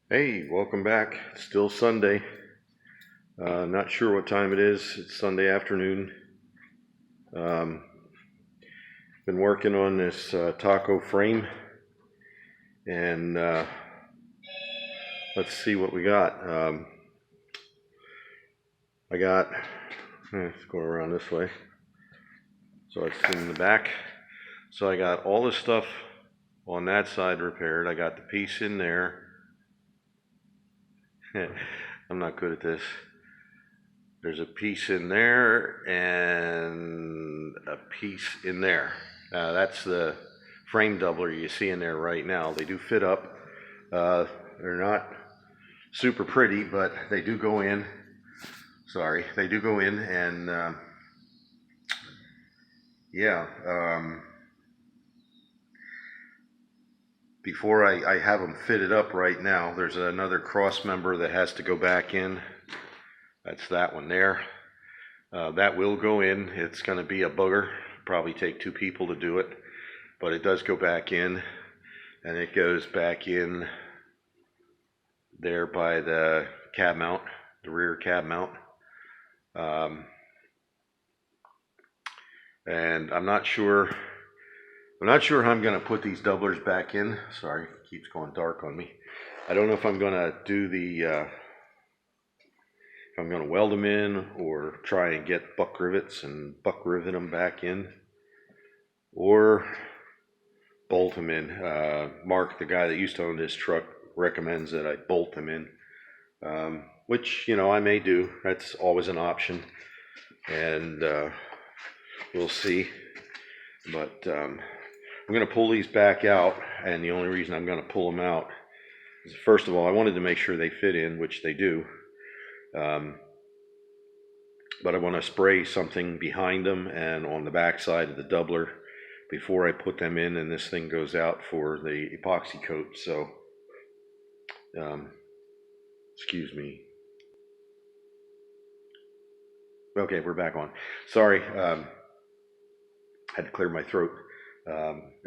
Hey, welcome back. It's still Sunday. Not sure what time it is. It's Sunday afternoon. Um, been working on this taco frame, and let's see what we got. I got, let's go around this way. So it's in the back. So I got all the stuff on that side repaired. I got the piece in there. I'm not good at this. There's a piece in there and a piece in there. That's the frame doubler you see in there right now. They do fit up. They're not super pretty, but they do go in. Sorry, they do go in, and yeah. Before I have them fitted up right now, there's another cross member that has to go back in. That's that one there. That will go in. It's going to be a booger. Probably take two people to do it, but it does go back in, and it goes back in there by the cab mount, the rear cab mount. And I'm not sure how I'm going to put these doublers back in. Sorry, it keeps going dark on me. I don't know if I'm going to do if I'm going to weld them in or try and get buck rivets and buck rivet them back in, or bolt them in. Mark, the guy that used to own this truck, recommends that I bolt them in, which, I may do. That's always an option, and we'll see. But I'm going to pull these back out, and the only reason I'm going to pull them out is, first of all, I wanted to make sure they fit in, which they do. But I want to spray something behind them and on the back side of the doubler before I put them in, and this thing goes out for the epoxy coat. So, excuse me. Okay, we're back on. Sorry, had to clear my throat.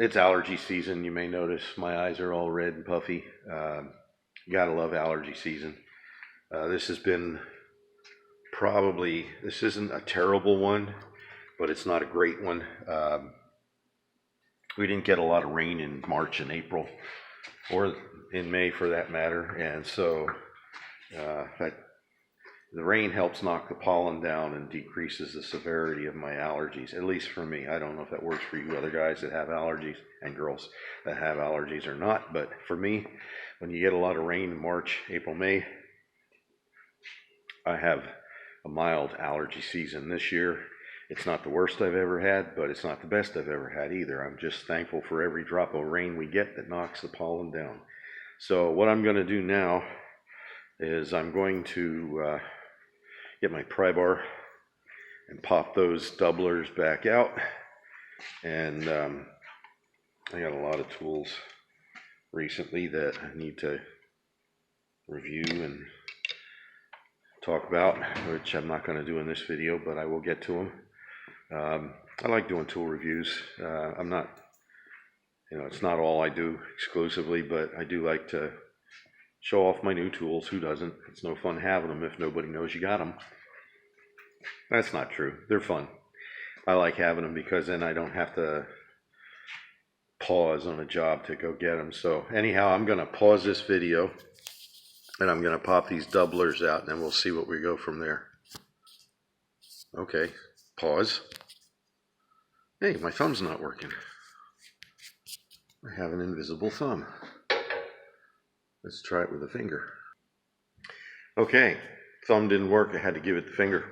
It's allergy season. You may notice my eyes are all red and puffy. Gotta love allergy season. This has been this isn't a terrible one, but it's not a great one. We didn't get a lot of rain in March and April, or in May for that matter, and so the rain helps knock the pollen down and decreases the severity of my allergies, at least for me. I don't know if that works for you other guys that have allergies, and girls that have allergies or not, but for me, when you get a lot of rain in March, April, May, I have a mild allergy season. This year, it's not the worst I've ever had, but it's not the best I've ever had either. I'm just thankful for every drop of rain we get that knocks the pollen down. So what I'm going to do now is I'm going to get my pry bar and pop those doublers back out. And I got a lot of tools recently that I need to review and talk about, which I'm not going to do in this video, but I will get to them. I like doing tool reviews. I'm not, it's not all I do exclusively, but I do like to show off my new tools. Who doesn't? It's no fun having them if nobody knows you got them. That's not true. They're fun. I like having them because then I don't have to pause on a job to go get them. So anyhow, I'm going to pause this video, and I'm going to pop these doublers out, and then we'll see what we go from there. Okay, pause. Hey, my thumb's not working. I have an invisible thumb. Let's try it with a finger. Okay, thumb didn't work. I had to give it the finger.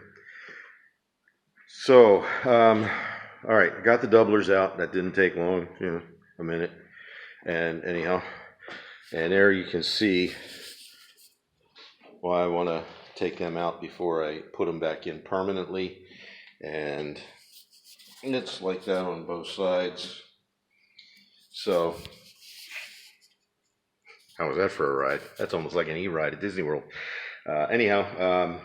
So, all right, I got the doublers out. That didn't take long, a minute. And anyhow, and there you can see why I want to take them out before I put them back in permanently. And it's like that on both sides. So, how was that for a ride? That's almost like an e-ride at Disney World. Anyhow,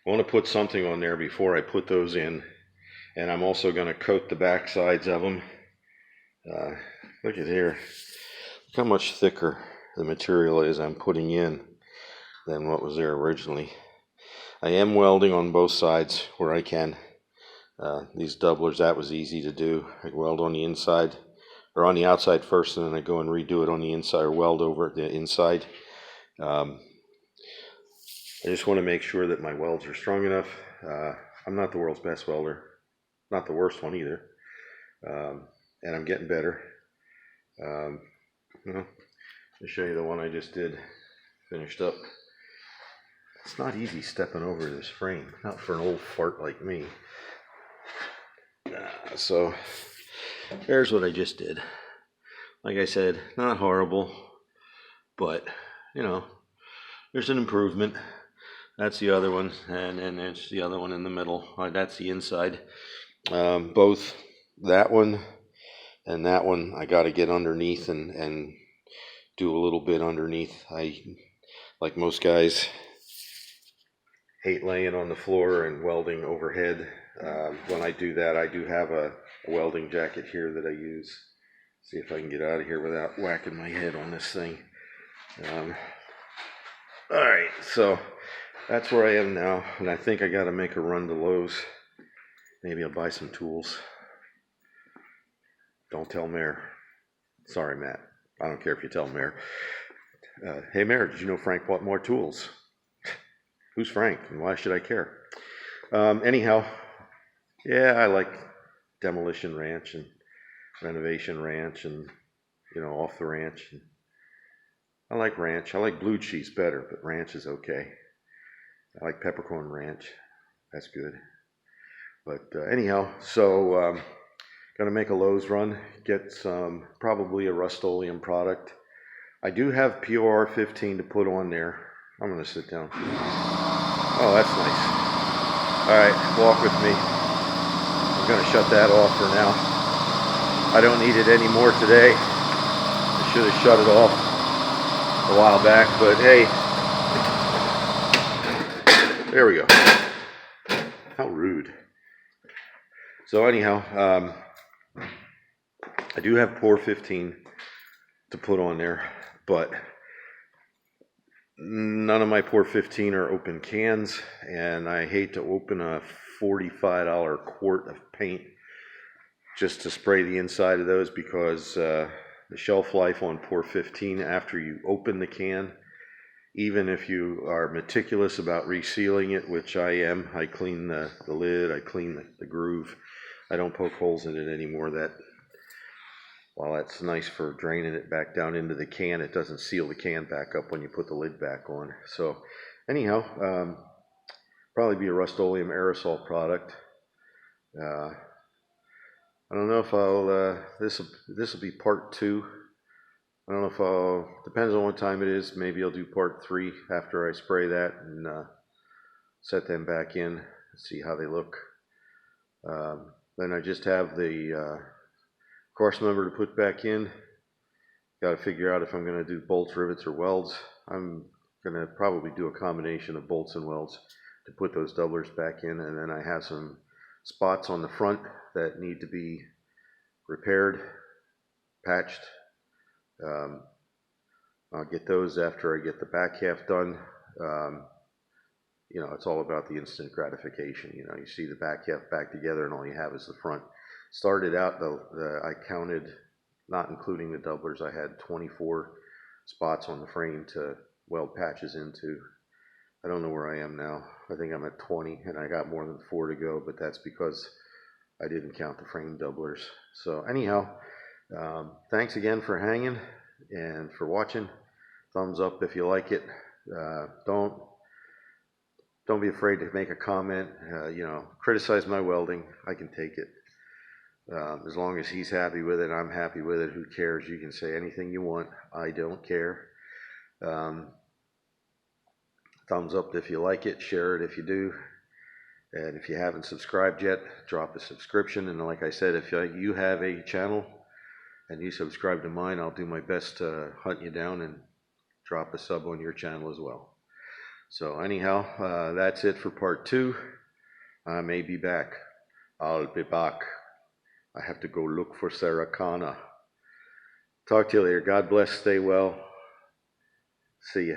I want to put something on there before I put those in, and I'm also going to coat the back sides of them. Look at here. Look how much thicker the material is I'm putting in than what was there originally. I am welding on both sides where I can. These doublers, that was easy to do. I weld on the inside, or on the outside first, and then I go and redo it on the inside, or weld over the inside. I just want to make sure that my welds are strong enough. I'm not the world's best welder, not the worst one either, and I'm getting better. Let me show you the one I just did, finished up. It's not easy stepping over this frame, not for an old fart like me. So there's what I just did. Like I said, not horrible, but you know, there's an improvement. That's the other one, and then there's the other one in the middle. That's the inside. Both that one and that one, I got to get underneath and do a little bit underneath. I, like most guys, hate laying on the floor and welding overhead. When I do that, I do have a welding jacket here that I use. See if I can get out of here without whacking my head on this thing. Alright, so that's where I am now, and I think I got to make a run to Lowe's. Maybe I'll buy some tools. Don't tell Mayor. Sorry, Matt. I don't care if you tell Mayor. Hey, Mayor, did you know Frank bought more tools? Who's Frank, and why should I care? Anyhow, yeah, I like Demolition Ranch and Renovation Ranch and, you know, Off the Ranch. And I like Ranch. I like Blue Cheese better, but Ranch is okay. I like Peppercorn Ranch. That's good. But anyhow, so gonna make a Lowe's run, get some, probably a Rust-Oleum product. I do have POR 15 to put on there. I'm gonna sit down. Oh, that's nice. All right, walk with me. I'm gonna shut that off for now. I don't need it anymore today. I should have shut it off a while back, but hey, there we go. How rude. So anyhow, I do have POR 15 to put on there, but none of my POR 15 are open cans, and I hate to open a $45 quart of paint just to spray the inside of those, because the shelf life on POR 15 after you open the can, even if you are meticulous about resealing it, which I am, I clean the lid, I clean the groove, I don't poke holes in it anymore. That, while that's nice for draining it back down into the can, it doesn't seal the can back up when you put the lid back on. So anyhow, probably be a Rust-Oleum aerosol product. I don't know if I'll, this will be part 2. I don't know if I'll, depends on what time it is, maybe I'll do part 3 after I spray that and set them back in, see how they look. Then I just have the cross member to put back in. Got to figure out if I'm going to do bolts, rivets, or welds. I'm going to probably do a combination of bolts and welds to put those doublers back in, and then I have some spots on the front that need to be repaired, patched. I'll get those after I get the back half done. You know, it's all about the instant gratification. You know, you see the back half back together and all you have is the front. Started out, I counted, not including the doublers, I had 24 spots on the frame to weld patches into. I don't know where I am now. I think I'm at 20, and I got more than 4 to go, but that's because I didn't count the frame doublers. So anyhow, thanks again for hanging and for watching. Thumbs up if you like it. Don't be afraid to make a comment. You know, criticize my welding. I can take it. As long as he's happy with it, I'm happy with it. Who cares? You can say anything you want. I don't care. Thumbs up if you like it. Share it if you do. And if you haven't subscribed yet, drop a subscription. And like I said, if you have a channel and you subscribe to mine, I'll do my best to hunt you down and drop a sub on your channel as well. So anyhow, that's it for part 2. I may be back. I'll be back. I have to go look for Sarah Connor. Talk to you later. God bless. Stay well. See ya.